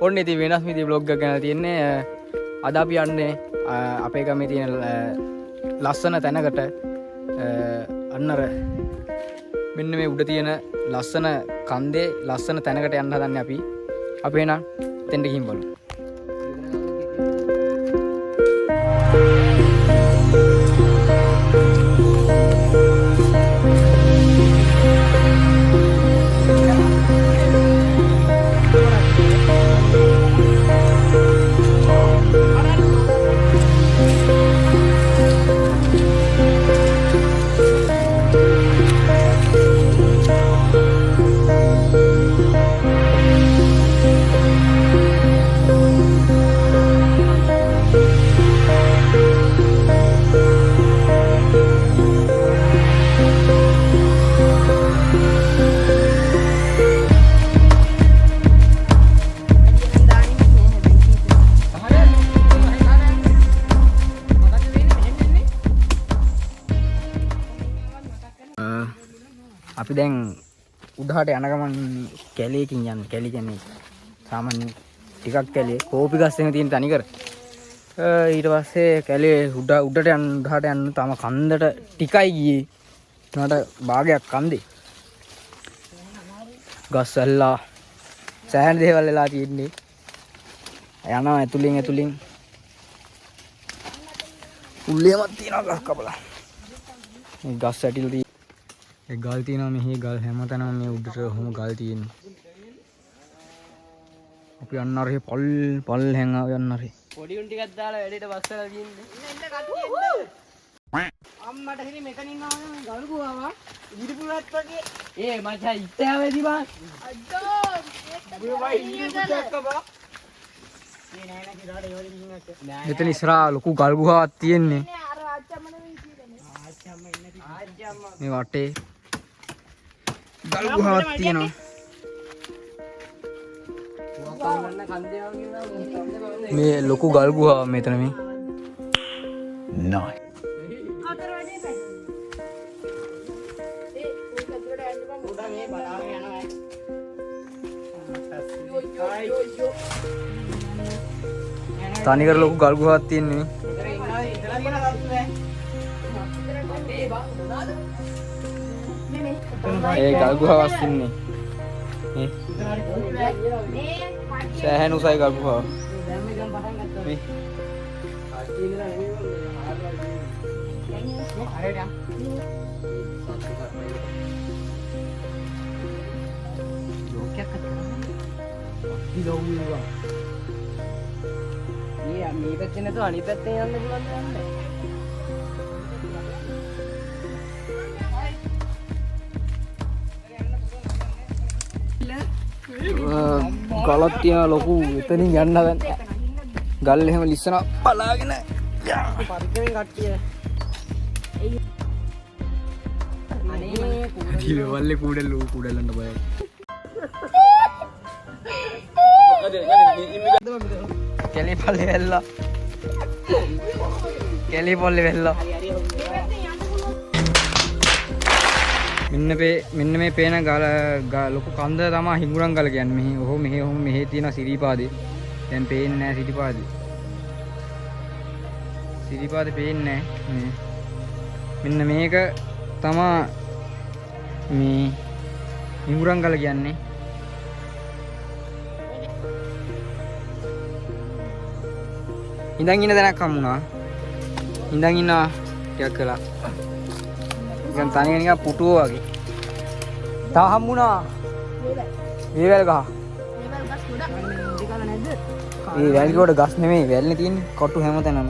ඔන්න ඉතින් වෙනස් විදිහේ vlog එකක් ගෙනලා තියෙන්නේ. අද අපි යන්නේ අපේ ගමේ තියෙන ලස්සන තැනකට. අන්න අර මෙන්න මේ උඩ තියෙන ලස්සන කන්දේ ලස්සන තැනකට යන්න හදන්නේ අපි. අපි එන තෙන්ඩ ගිහින් බලමු. අපි දැන් උඩහට යන ගමන් කැලේකින් යන්නේ. කැලේ කියන්නේ සාමාන්‍ය ටිකක් කැලේ කෝපි ගස් එකේ තියෙන තනිකර. ඊට පස්සේ කැලේ උඩට උඩහට යන්න තම කන්දට ටිකයි ගියේ. උනාට භාගයක් කන්දේ. ගස් ඇල්ලා සෑහෙන දේවල් වෙලා තියෙන්නේ. යනවා ඇතුලින් උල්ලියමක් තියෙනවා ගස් කපලා. මේ ගස් ඇටිලා ඒ ගල් තියෙනවා මෙහි ගල් හැමතැනම මේ උඩට ඔහොම ගල් තියෙනවා. අපි යන්න ආරේ පල් හැංගා යන්න ආරේ. පොඩි උන් ටිකක් දාලා වැඩේට බස්සලා ගින්නේ. එන්න කට්ටිය එන්න. අම්මට හිරි මෙතනින් ආවම ගල් ගුවාවා. ඉදිරිපුරත් වගේ. ඒ මචං ඉස්සෑවේදි බං. අද්දෝ. මෙතන ඉස්සරහා ලොකු ගල් ගුහාවක් තියෙන්නේ. මේ වටේ ගල් ගුහාවක් තියෙනවා. මේ ලොකු ගල් ගුහාවක් මෙතන මේ. නයි. තනිකර ලොකු ගල් ගුහාවක් තියෙන්නේ. ඒ ගල් ගුහාවක් ඉන්නේ. මේ සෑහෙන උසයි ගල් ගුහාව. මේ මේ පැත්තේ නැතුව අනිත් පැත්තෙන් යන්න පුළුවන් නෑ. ගලක් තියන ලොකු එතනින් යන්න දැන් ගල් එහෙම ලිස්සන බලාගෙන පරිගමෙන් කට්ටිය අනේ වල්ලේ කුඩලන්ට බයයි. කැලේ පල්ලේ වෙල්ලා කැලේ පල්ලේ වෙල්ලා මෙන්න මේ පේන ගල ලොකු කන්ද තමයි හිඟුරන් ගල කියන්නේ. මෙහි ඔහොම මෙහි තියෙන සිරිපාදේ. දැන් පේන්නේ නැහැ සිරිපාදේ. සිරිපාදේ පේන්නේ නැහැ. මෙන්න මේක තමයි මේ හිඟුරන් ගල කියන්නේ. ඉඳන් ඉන්න තැනක් හම්බුණා. ඉඳන් ඉන්නවා ටිකක් කළා. නිකන් තනිය නිකන් පුටුව වගේ. තා හම්බුණා. වේවැල් ගහ. වේවැල් ගස් ගොඩක්. ඉතිකල නැද්ද? ඒ වැල් ගොඩ ගස් නෙමෙයි වැල්නේ තියෙන්නේ. කොටු හැමතැනම.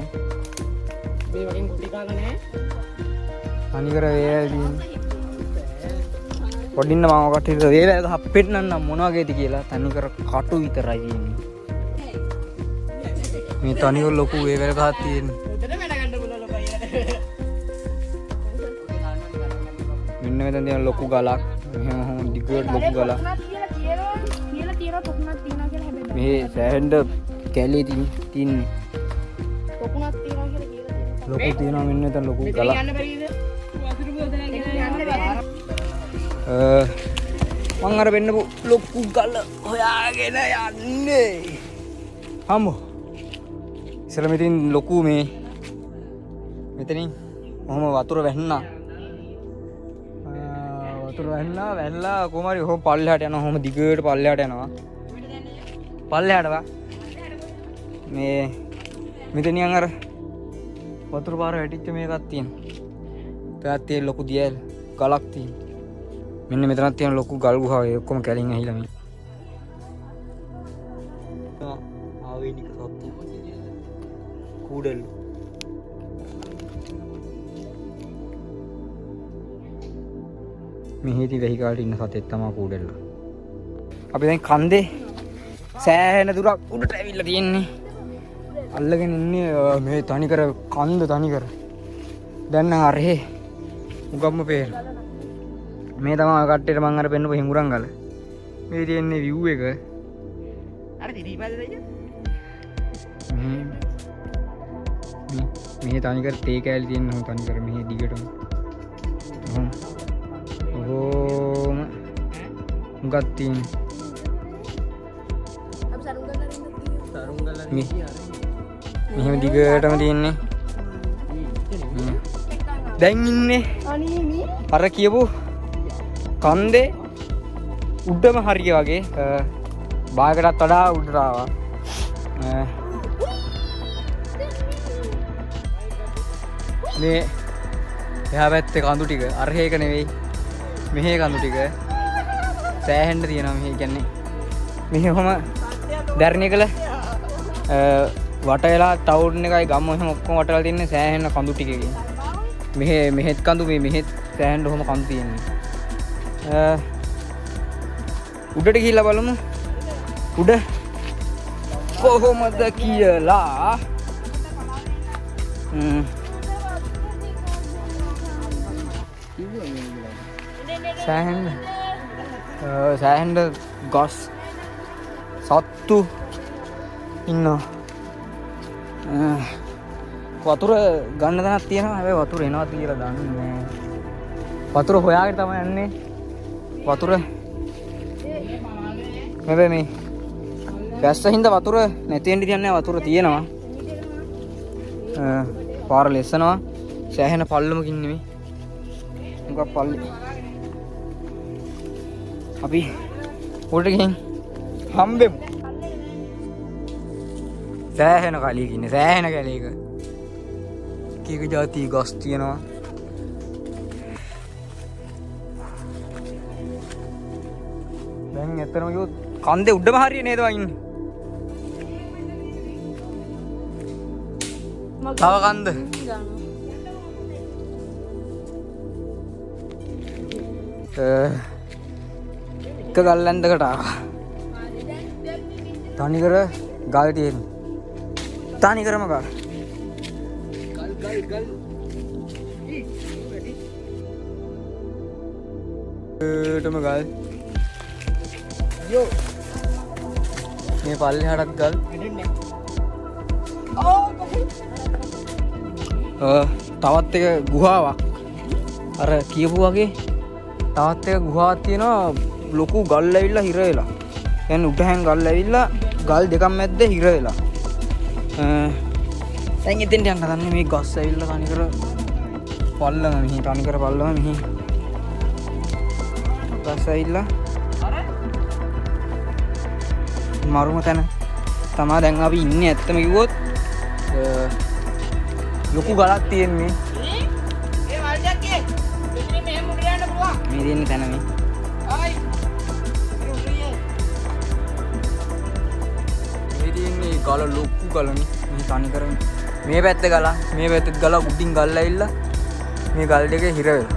මේ වගේ කුටි කාලා නැහැ. අනිකර වේවැල් තියෙන්නේ. පොඩින්න මම කට්ටියට වේවැල් ගහ පෙන්නන්න මොන වගේද කියලා තනිකර කටු විතරයි තියෙන්නේ. මේ තනිකර ලොකු වේවැල් ගහක් තියෙන්නේ. මෙන්න මෙතන තියෙන ලොකු ගලක්. මෙහෙම දිගට ලොකු ගලක්. මේ සෑහෙන්න කැලේ තියෙන්නේ. පොකුණක් තියනවා කියලා කියලා. ලොකු තියෙනවා මෙන්න මෙතන ලොකු ගලක්. මං අර වෙන්න ලොකු ගල හොයාගෙන යන්නේ. හම්බෝ. ඉස්සර මෙතින් ලොකු මේ මෙතනින් ඔහොම වතුර වැන්නා. වතුර වැල්ලා කොහොම හරි ඔහොම පල්ලෙහාට යනවා. ඔහොම දිගට පල්ලෙහාට යනවා. පල්ලෙහාට වා. මේ මෙතනින් අර වතුර පාර වැටිච්ච මේකක් තියෙනවා. ඒකත් තියෙන ලොකු දියල් ගලක් තියෙනවා. මෙන්න මෙතනක් තියෙන ලොකු ගල් ගුහාව. ඒ ඔක්කොම කැලින් ඇහිලා මේ. ආවේනික සත්‍ය. කූඩල්. මෙහිදී වෙහි කාලේ ඉන්න සතෙක් තමයි කූඩල්ල. අපි දැන් කන්දේ සෑහෙන දුරක් උඩට ඇවිල්ලා තියෙන්නේ. අල්ලගෙන ඉන්නේ මේ තනිකර කන්ද තනිකර. දැන් නම් අරේ උගම්ම පේන. මේ තමයි කට්ටියට මම අර පෙන්නපු හිඟුරන් ගල. මේ තියෙන්නේ view එක. අර දිරිපැද දෙය. මේ තනිකර තේ කෑලි තියෙන හොම තනිකර මේ දිගටම. ඕම උගත් තියෙන. අපි සරුංගල්ලා මෙහෙම දිගටම තියෙන්නේ. දැන් ඉන්නේ අර කියපු කන්දේ උඩම හරිය වගේ භාගයකටත් වඩා උඩට ආවා. මේ එහා පැත්තේ කඳු ටික අරහේක නෙවෙයි මෙහේ කඳු ටික සෑහෙන්න තියෙනවා. මෙහි කියන්නේ මෙහෙම දැරණියකල වට වෙලා ටවුන් එකයි ගම එහෙම ඔක්කොම වටලා තින්නේ සෑහෙන්න කඳු ටිකකින්. මෙහෙත් කඳු මේ මෙහෙත් සෑහෙන්න ඔහොම කඳු තියෙන්නේ. උඩට ගිහිල්ලා බලමු උඩ කොහොමද කියලා. සෑහෙන්න ගස් සත්තු ඉන්නවා. වතුර ගන්න තැනක් තියෙනවා. හැබැයි වතුර එනවද කියලා දන්නේ නැහැ. වතුර හොයාගෙන තමයි යන්නේ. වතුර හැබැයි මේ වැස්ස හින්දා වතුර නැති වෙන්න තියන්නේ. වතුර තියෙනවා. පාර ලෙස්සනවා. සෑහෙන පල්ලමකින් නෙමෙයි. මොකක් පල්ලි. අපි උඩට ගිහින් හම්බෙමු. සෑහෙන කලියක ඉන්නේ. සෑහෙන කැලේක. කීක જાති ගස් තියෙනවා. දැන් ඇත්තටම කිව්වොත් කන්දේ උඩම හරිය නේද වයින්නේ. තව කන්ද. එක ගල්ලැන්දකට ආවා. තනිකර ගල් තියෙන. තනිකරම ගල්. ගල්. ටම ගල්. යෝ. මේ පල්ලෙහාටත් ගල්. තවත් එක ගුහාවක්. අර කියපු වගේ තවත් එක ගුහාවක් තියෙනවා. ලොකු ගල් ඇවිල්ලා හිර වෙලා. يعني උඩහැන් ගල් ඇවිල්ලා ගල් දෙකක් මැද්දේ හිර වෙලා. දැන් එතෙන්ට යන්න හදන්නේ. මේ ගස් ඇවිල්ලා තනිකර පල්ලම මෙහි තනිකර පල්ලම මෙහි. ගස් ඇවිල්ලා මරුම තැන තමයි දැන් අපි ඉන්නේ. ඇත්තම කිව්වොත් ලොකු ගලක් තියෙන්නේ. ඒ වල්ජක්කේ මෙතන මෙහෙම උඩ යන්න පුළුවන්. මේ දෙන්නේ තැන මේ. ආයි. මේ දෙන්නේ ගල ලොකු ගලනේ. මේ තනි කරන්නේ. මේ පැත්තේ ගල, මේ පැත්තේ ගල උඩින් ගල් ඇවිල්ලා මේ ගල් දෙකේ හිර වෙලා.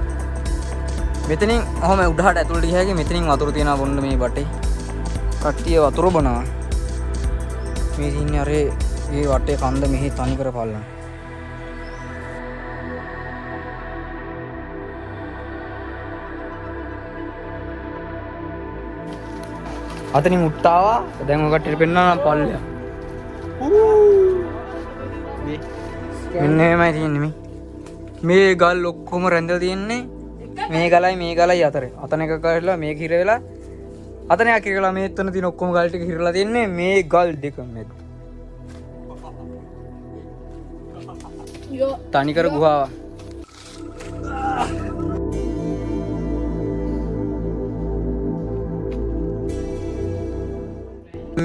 මෙතනින් ඔහොම උඩහට ඇතුළට ගියාගේ මෙතනින් වතුර තියනවා බොන්න මේ බටේ. කට්ටිය වතුර බොනවා. මේ ඉන්නේ අර මේ වටේ කන්ද මෙහි තනි කර පල්ලන. අතනින් මුට්ටාවා. දැන් ඔය කට්ටියට පෙන්නනවා පල්ලය. මෙන්න මේමයි තියෙන්නේ මේ ගල් ඔක්කොම රැඳලා තියෙන්නේ. මේ ගලයි මේ ගලයි අතරේ. අතන එක කරලා මේක හිර වෙලා අතන යා කිරලා මේ එතන තියෙන ඔක්කොම ගල් ටික කිරලා තියන්නේ මේ ගල් දෙකම එක. තනිකර ගුහාව.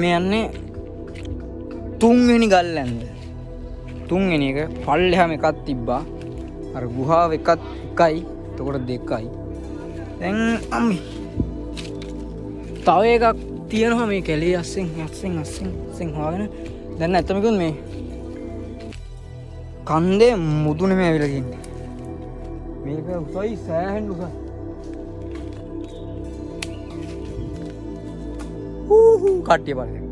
මේ යන්නේ තුන්වෙනි ගල් ඇන්ද. තුන්වෙනි එක පල්ලෙහාම එකක් තිබ්බා. අර ගුහාව එකයි. එතකොට දෙකයි. දැන් අම්මි. තව එකක් තියෙනවා මේ කැලේ අස්සෙන් හොයාගෙන. දැන් නැත්තම කිව්වොත් මේ කන්දේ මුදුනේ මේ ඇවිල්ලා තියෙන්නේ. මේක උසයි සෑහෙන්න උසයි. කට්ටිය බලන්න.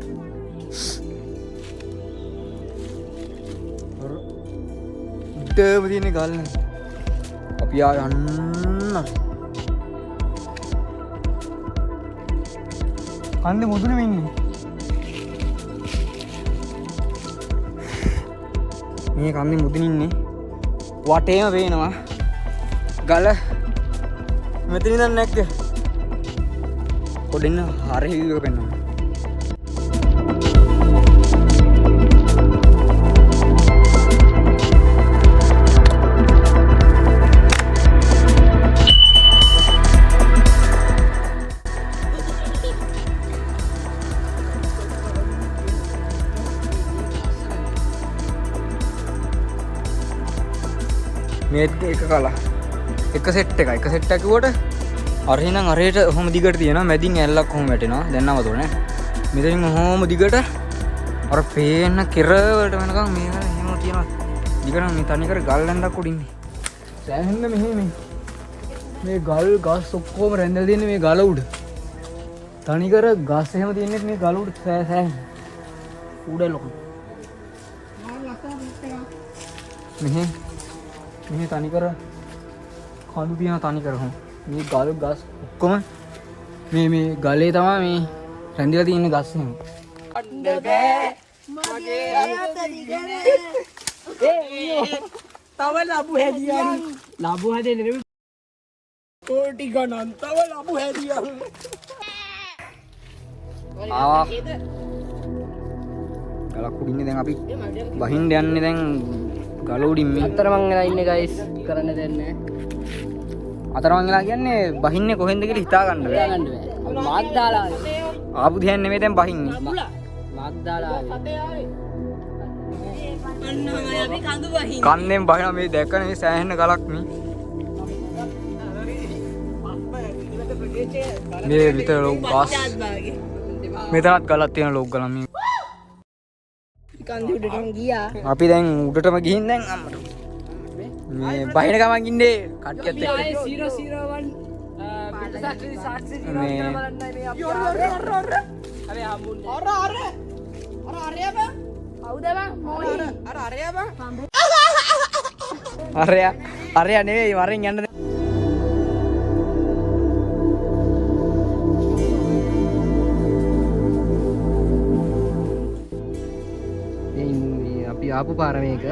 ඉතම තියෙන ගල් නේ. අපි ආ යන්න. කන්දේ මුදුනේ ඉන්නේ. මේ කන්දේ මුදුනේ ඉන්නේ. වටේම පේනවා. ගල මෙතන ඉඳන් නැක්ක. පොඩින් හරි විවක පෙන්වන්න. මේ එක කලා එක සෙට් එකක් කිව්වට අර එහෙනම් අරේට ඔහොම දිගට තියෙනවා මැදින් ඇල්ලක් කොහොම වැටෙනවා දැන් නවතුනේ මෙතනින් ඔහොම දිගට අර පේන කෙරවලට වෙනකන් මේක එහෙම තියෙනවා දිගට මේ තනි කර ගල් ඇඳක් උඩින්නේ සෑහෙන්න මෙහෙ මේ ගල් ගස් ඔක්කොම රැඳලා තියෙන්නේ මේ ගල උඩ තනි කර ගස් එහෙම තියෙන්නේ මේ ගල උඩ සෑහෙන්න උඩ ලොකු මෙහෙ තනි කර කඳු තියෙන තනි කර හොම මේ ගල් ගස් ඔක්කොම මේ ගලේ තමයි මේ රැඳිලා තියෙන ගස් එහෙම අන්න බෑ මගේ අත දිගනේ තව ලබු හැදියන් කෝටි ගණන් තව ලබු හැදියන් ආවා ගලක් උඩින්නේ දැන් අපි බහින්න යන්නේ දැන් ගල උඩින් මේ අතරමං වෙලා ඉන්නේ ගයිස් කරන්න දෙන්නේ අතරමං වෙලා කියන්නේ බහින්නේ කොහෙන්ද කියලා හිතා ගන්න බෑ මාත් දාලා ආපු දිහන් නෙමෙයි දැන් බහින්නේ මාත් දාලා ආවේ අන්න අපි කඳු බහින්නේ කන්දෙන් බහිනවා මේ දැක්කනේ මේ සෑහෙන ගලක් මේ විතර ලොකු ගස් මෙතනත් ගලක් තියෙන ලොකු ගලක් මේ කන්දේ උඩටම ගියා අපි දැන් උඩටම ගිහින් දැන් අම්මට මේ බහින ගමන් ඉන්නේ කට්ටියත් එක්ක 001 පිටසක්‍රි සාක්ෂි දිනවා කියලා බලන්නයි මේ අපි අර හම්බුන්නේ අර බං කවුද බං මොයි අර බං අරයා නෙවෙයි වරෙන් යන්න ආපු පාර මේක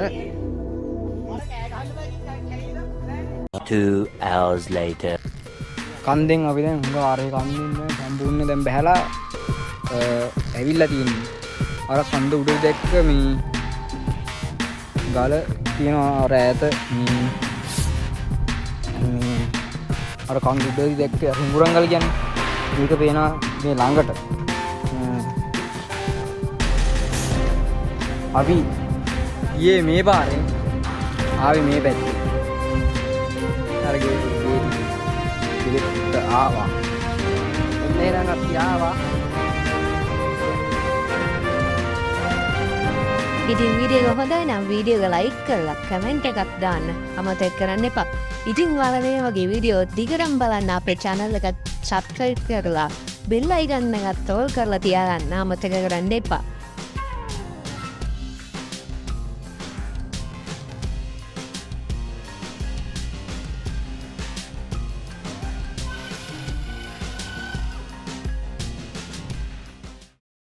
2 hours later කන්දෙන් අපි දැන් හුඟ ආරේ කන්දෙන් සම්පූර්ණ දැන් බහැලා ඇවිල්ලා තියෙන්නේ අර කන්ද උඩ දැක්ක මේ ගල තියෙනවා අර ඈත අර කන්ද උඩ දැක්ක හුඟුරංගල කියන්නේ මේක පේනවා මේ ළඟට අපි ये මේ පාරේ ආවේ මේ පැත්තේ අර ගෙට ආවා එන්නේ නම් අපි ආවා ඉතින් වීඩියෝ එක හොඳයි නම් වීඩියෝ එක ලයික් කරලා කමෙන්ට් එකක් දාන්න අමතක කරන්න එපා. ඉතින් ඔයාලා මේ වගේ වීඩියෝ දිගටම බලන්න අපේ channel එක subscribe කරලා bell icon එකත් ඕල් කරලා තියාගන්න අමතක කරන්න එපා.